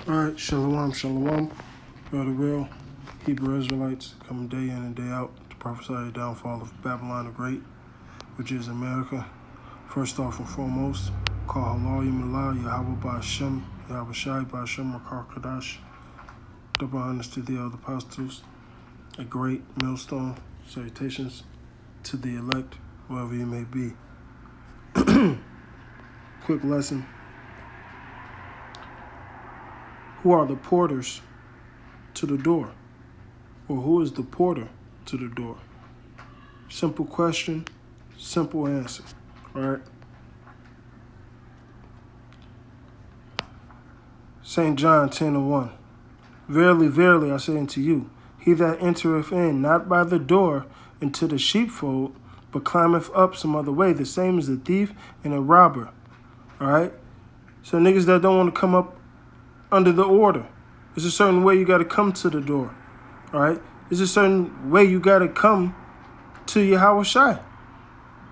All right, shalom, shalom. We're the real Hebrew Israelites coming day in and day out to prophesy the downfall of Babylon the Great, which is America. First off and foremost, call halal Yimala, Yahweh Ba'Shem, Yahweh Shai Ba'Shem, Makar Kadash. Double honors to the other apostles, a great millstone. Salutations to the elect, wherever you may be. Quick lesson. Who are the porters to the door? Or who is the porter to the door? Simple question, simple answer. All right. St. John 10:1. Verily, verily, I say unto you, he that entereth in, not by the door, into the sheepfold, but climbeth up some other way, the same is a thief and a robber. All right? So niggas that don't want to come up under the order, there's a certain way you got to come to the door. All right? There's a certain way you got to come to Yahweh Shai.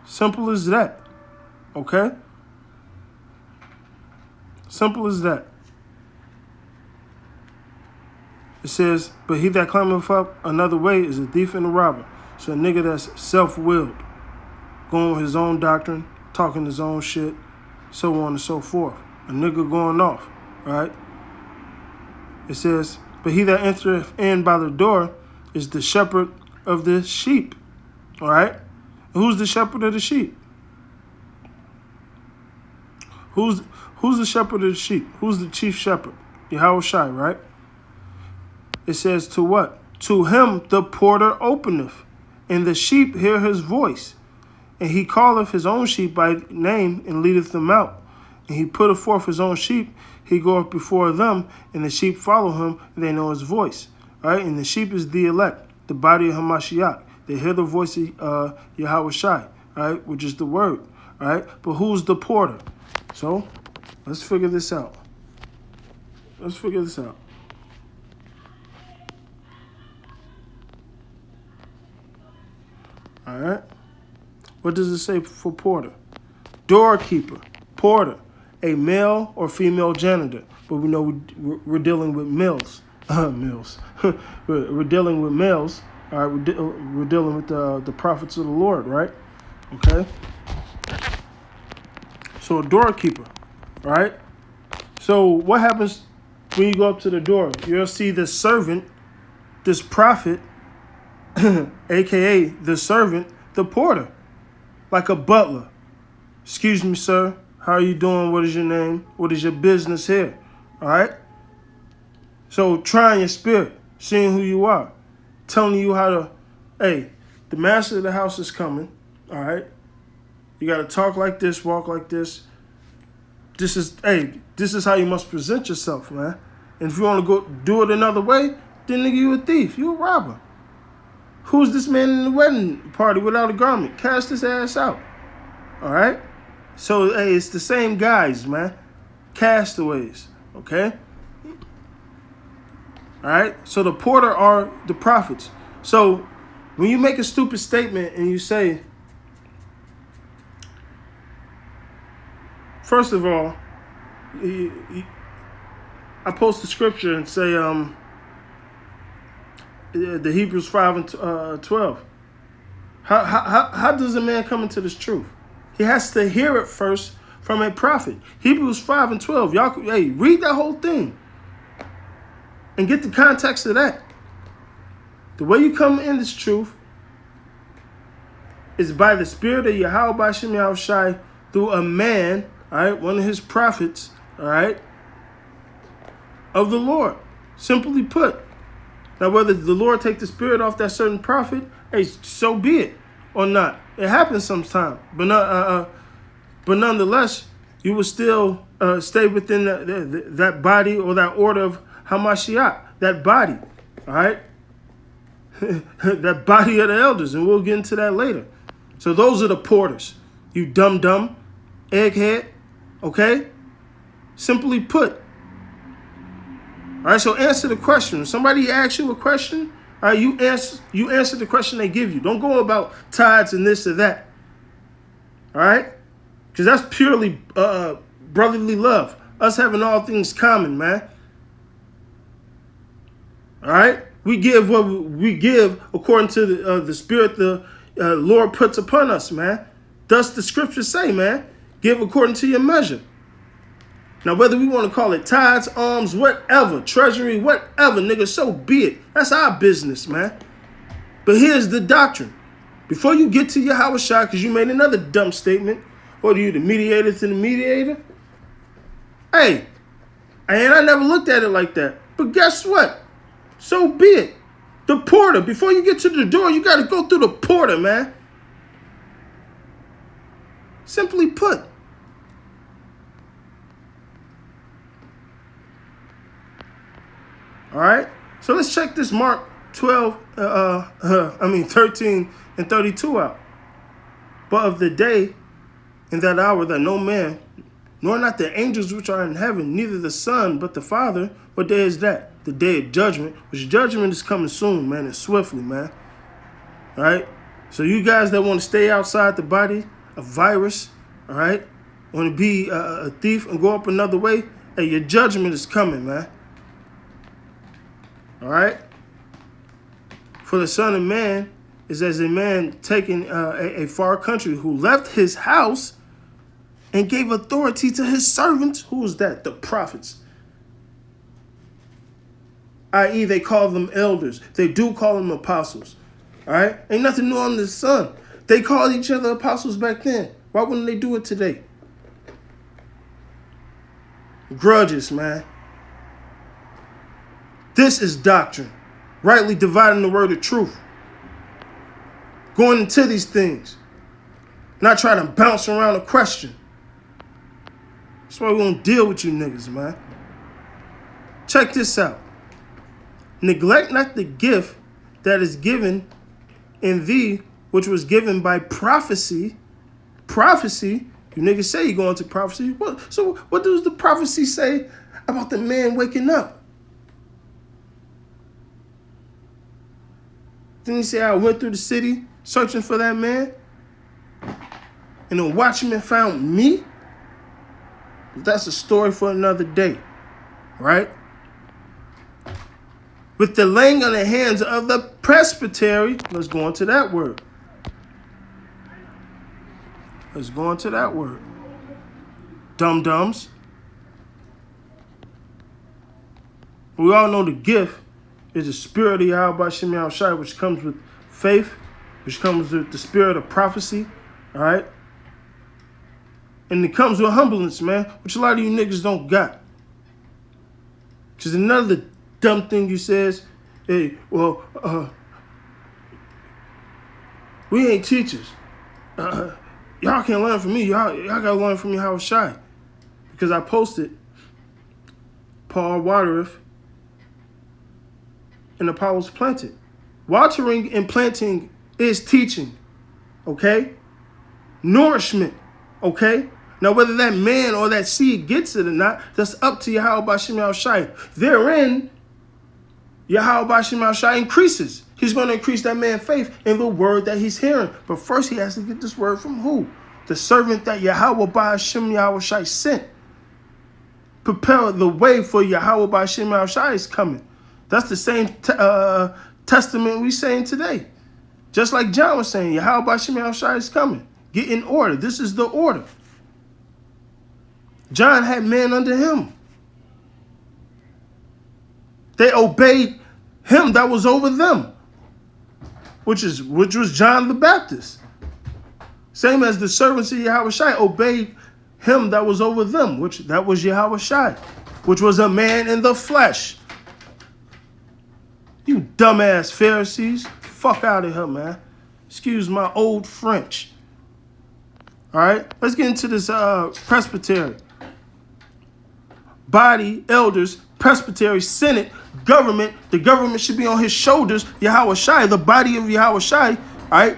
Simple as that. Okay? Simple as that. It says, but he that climbeth up another way is a thief and a robber. So a nigga that's self-willed, going with his own doctrine, talking his own shit, so on and so forth. A nigga going off, right? It says, but he that entereth in by the door is the shepherd of the sheep, all right? Who's the shepherd of the sheep? Who's the shepherd of the sheep? Who's the chief shepherd? Yahweh Shai, right? It says to what? To him the porter openeth, and the sheep hear his voice. And he calleth his own sheep by name, and leadeth them out. And he putteth forth his own sheep, he goeth before them, and the sheep follow him, and they know his voice. All right? And the sheep is the elect, the body of Hamashiach. They hear the voice of Yahweh Shai, all right, which is the word. All right? But who's the porter? So, let's figure this out. All right. What does it say for porter? Doorkeeper, porter, a male or female janitor. But we know we're dealing with males. We're dealing with males. All right. We're dealing with the prophets of the Lord, right? Okay. So a doorkeeper, right? So what happens when you go up to the door? You'll see this servant, this prophet, a.k.a. the servant, the porter, like a butler. Excuse me, sir. How are you doing? What is your name? What is your business here? All right? So trying your spirit, seeing who you are, telling you how to, hey, the master of the house is coming, all right? You got to talk like this, walk like this. This is how you must present yourself, man. And if you want to go do it another way, then nigga, you a thief. You a robber. Who's this man in the wedding party without a garment? Cast his ass out. All right? So, hey, it's the same guys, man. Castaways, okay? All right? So the porter are the prophets. So when you make a stupid statement and you say, first of all, I post the scripture and say, the Hebrews 5 and 12. How does a man come into this truth? He has to hear it first from a prophet. Hebrews 5 and 12. Y'all, hey, read that whole thing and get the context of that. The way you come in this truth is by the spirit of Yahweh Ba'Shem Yahweh Shai through a man, all right, one of his prophets, all right, of the Lord. Simply put. Now, whether the Lord take the spirit off that certain prophet, hey, so be it, or not. It happens sometimes, but nonetheless, you will still stay within that body or that order of Hamashiach, that body, all right? That body of the elders, and we'll get into that later. So those are the porters, you dumb, egghead, okay? Simply put. All right, so answer the question. If somebody asks you a question, all right, you answer the question they give you. Don't go about tithes and this or that. All right? Because that's purely brotherly love. Us having all things common, man. All right? We give what we give according to the spirit the Lord puts upon us, man. Thus the scriptures say, man, give according to your measure. Now, whether we want to call it tithes, alms, whatever, treasury, whatever, nigga, so be it. That's our business, man. But here's the doctrine. Before you get to Yahweh Shai, because you made another dumb statement, what are you, the mediator to the mediator? Hey, and I never looked at it like that. But guess what? So be it. The porter, before you get to the door, you got to go through the porter, man. Simply put. All right? So let's check this Mark 13 and 32 out. But of the day in that hour that no man, nor not the angels which are in heaven, neither the Son, but the Father. What day is that? The day of judgment, which judgment is coming soon, man, and swiftly, man. All right? So you guys that want to stay outside the body, a virus, all right, want to be a thief and go up another way, hey, your judgment is coming, man. All right? For the Son of Man is as a man taking a far country who left his house and gave authority to his servants. Who is that? The prophets. I.e., they call them elders. They do call them apostles. All right? Ain't nothing new under the sun. They called each other apostles back then. Why wouldn't they do it today? Grudges, man. This is doctrine. Rightly dividing the word of truth. Going into these things. Not trying to bounce around a question. That's why we won't deal with you niggas, man. Check this out. Neglect not the gift that is given in thee, which was given by prophecy. Prophecy? You niggas say you're going to prophecy. So what does the prophecy say about the man waking up? Didn't he say I went through the city searching for that man? And the watchman found me? That's a story for another day. Right? With the laying on the hands of the presbytery. Let's go into that word. Let's go into that word. Dum-dums. We all know the gift is the spirit of Yahweh Shem Yahushai, which comes with faith, which comes with the spirit of prophecy. All right? And it comes with humbleness, man, which a lot of you niggas don't got. Because another dumb thing you says, hey, well, we ain't teachers. Y'all can't learn from me. Y'all gotta learn from me how it's shy. Because I posted Paul watereth and Apollos planted. Watering and planting is teaching. Okay? Nourishment. Okay? Now, whether that man or that seed gets it or not, that's up to Yahweh Shem Yahushai. Therein, Yahweh Shem Yahushai increases. He's going to increase that man's faith in the word that he's hearing. But first, he has to get this word from who? The servant that Yahweh Shem Yahushai sent. Prepare the way for Yahweh Shem Yahushai is coming. That's the same testament we saying today. Just like John was saying, Yahweh Shem Yahushai is coming. Get in order. This is the order. John had men under him. They obeyed him that was over them, which was John the Baptist. Same as the servants of Yahweh Shai obeyed him that was over them, that was Yahweh Shai, which was a man in the flesh. You dumbass Pharisees, fuck out of here, man. Excuse my old French. All right, let's get into this presbytery. Body, elders, presbytery, senate, government. The government should be on his shoulders. Yahweh Shai, the body of Yahweh Shai. All right,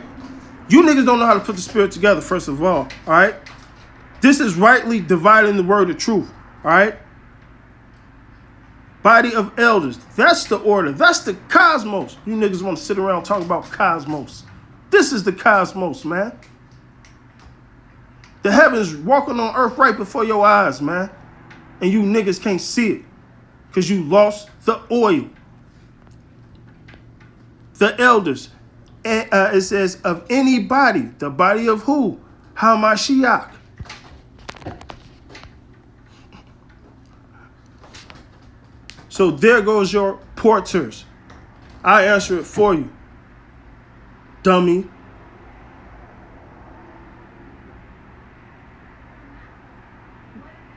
you niggas don't know how to put the spirit together. First of all right, this is rightly dividing the word of truth. All right, body of elders. That's the order. That's the cosmos. You niggas want to sit around and talk about cosmos. This is the cosmos, man. The heavens walking on earth right before your eyes, man. And you niggas can't see it because you lost the oil. the elders. And it says of any body. The body of who? Hamashiach. So there goes your porters. I answer it for you, dummy.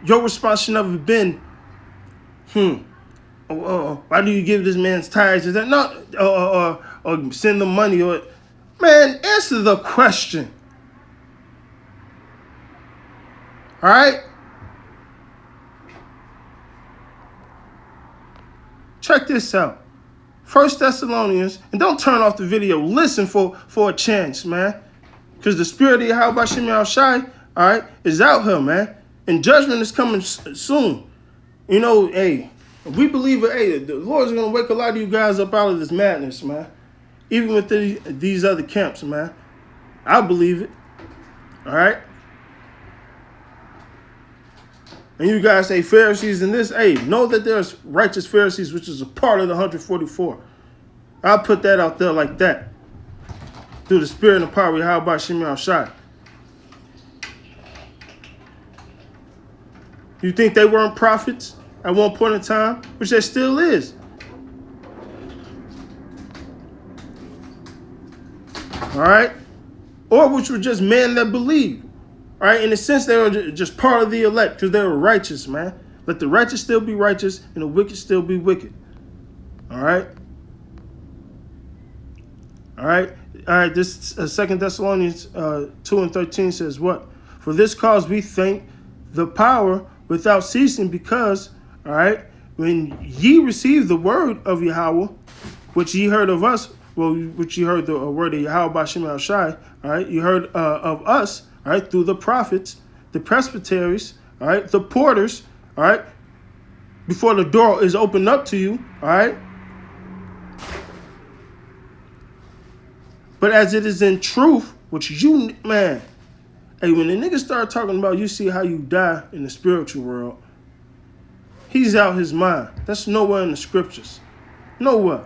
Your response should never have been, why do you give this man's tithes? Is that not, or send them money? Or, man, answer the question. All right? Check this out. 1 Thessalonians, and don't turn off the video. Listen for a chance, man. Because the spirit of Yahweh Shem Shai, all right, is out here, man. And judgment is coming soon. You know, hey, we believe it. Hey, the Lord's going to wake a lot of you guys up out of this madness, man. Even with these other camps, man. I believe it. All right? And you guys say Pharisees and this. Hey, know that there's righteous Pharisees, which is a part of the 144. I'll put that out there like that. Through the spirit and the power of Yahweh Shem Shai. You think they weren't prophets at one point in time? Which there still is. All right? Or which were just men that believed. All right? In a sense, they were just part of the elect because they were righteous, man. Let the righteous still be righteous and the wicked still be wicked. All right? All right? All right, this 2 Thessalonians 2:13 says what? For this cause we thank the power without ceasing, because, all right, when ye received the word of Yahweh, which ye heard of us, well, which ye heard the word of Yahweh by Shem Shai, all right, you heard of us, all right, through the prophets, the presbyteries, all right, the porters, all right, before the door is opened up to you, all right. But as it is in truth, which you, man, hey, when the niggas start talking about you see how you die in the spiritual world, he's out his mind. That's nowhere in the scriptures. Nowhere.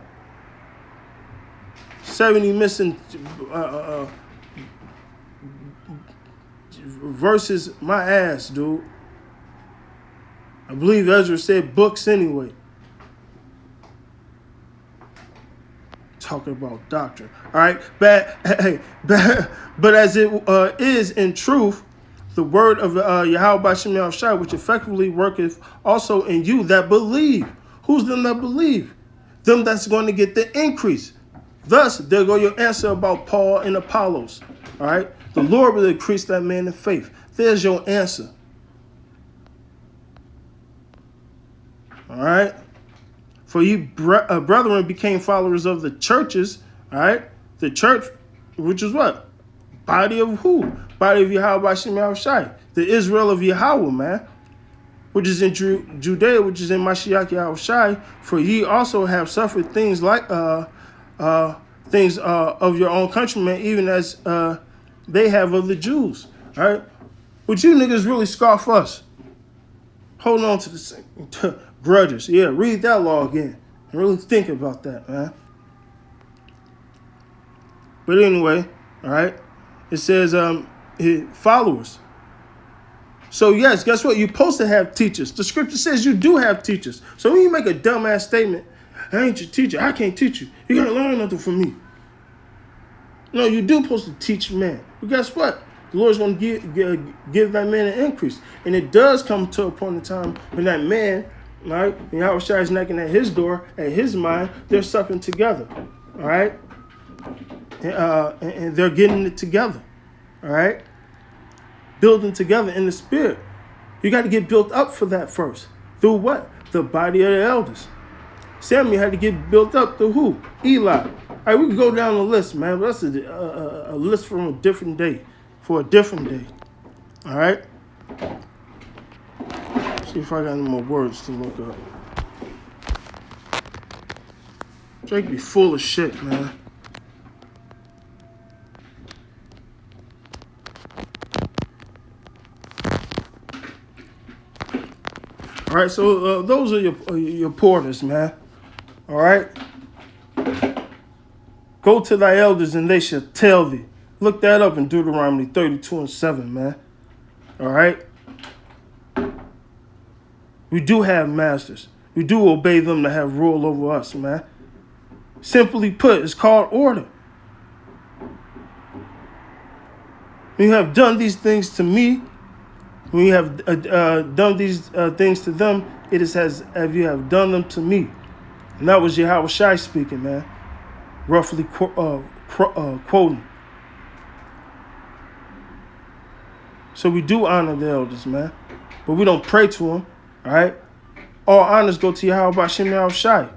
70 missing verses, my ass, dude. I believe Ezra said books anyway. Talking about doctrine. All right, but as it is in truth, the word of Yahweh Shem Shai, which effectively worketh also in you that believe. Who's them that believe? Them that's going to get the increase. Thus, there go your answer about Paul and Apollos. All right, the Lord will increase that man in faith. There's your answer. All right. For you, brethren, became followers of the churches, all right? The church, which is what? Body of who? Body of Yahweh Shem Shai. The Israel of Yahweh, man. Which is in Judea, which is in Mashiach Yahweh Shai. For ye also have suffered things like things of your own countrymen, even as they have of the Jews, all right? Would you niggas really scoff us? Hold on to the grudges. Yeah, read that law again. And really think about that, man. But anyway, all right. It says followers. So yes, guess what? You're supposed to have teachers. The scripture says you do have teachers. So when you make a dumbass statement, I ain't your teacher, I can't teach you. You gotta learn nothing from me. No, you do supposed to teach man. But guess what? The Lord's going to give that man an increase. And it does come to a point in time when that man, right, when Yahweh Shai is knocking at his door, at his mind, they're sucking together, all right? And they're getting it together, all right? Building together in the spirit. You got to get built up for that first. Through what? The body of the elders. Samuel had to get built up through who? Eli. All right, we can go down the list, man, but that's a list from a different day. For a different day. All right? See if I got any more words to look up. Drake be full of shit, man. All right, so those are your porters, man. All right? Go to thy elders, and they shall tell thee. Look that up in Deuteronomy 32:7, man. All right? We do have masters. We do obey them to have rule over us, man. Simply put, it's called order. When you have done these things to me, when you have done these things to them, it is as if you have done them to me. And that was Yahweh Shai speaking, man. Roughly quoting. So we do honor the elders, man. But we don't pray to them, all right? All honors go to Yahweh B'Shem Yahweh Shai.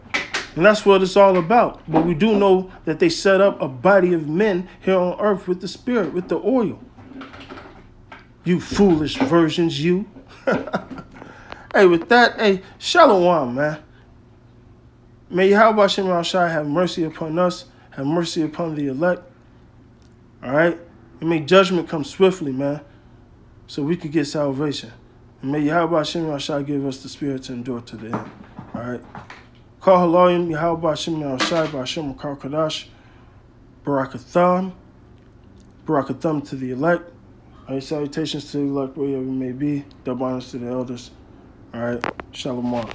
And that's what it's all about. But we do know that they set up a body of men here on earth with the spirit, with the oil. You foolish virgins, you. Hey, with that, hey, Shalom, man. May Yahweh B'Shem Yahweh Shai have mercy upon us, have mercy upon the elect. All right? And may judgment come swiftly, man, so we could get salvation. And may Yahweh B'Shem Yahweh Shai give us the spirit to endure to the end. All right? Call Haloyim, Yahweh B'Shem Yahweh Shai, B'Shem Makar Kadash, Barakatham to the elect. All right, salutations to the elect wherever it may be. Double honors to the elders. All right, Shalom.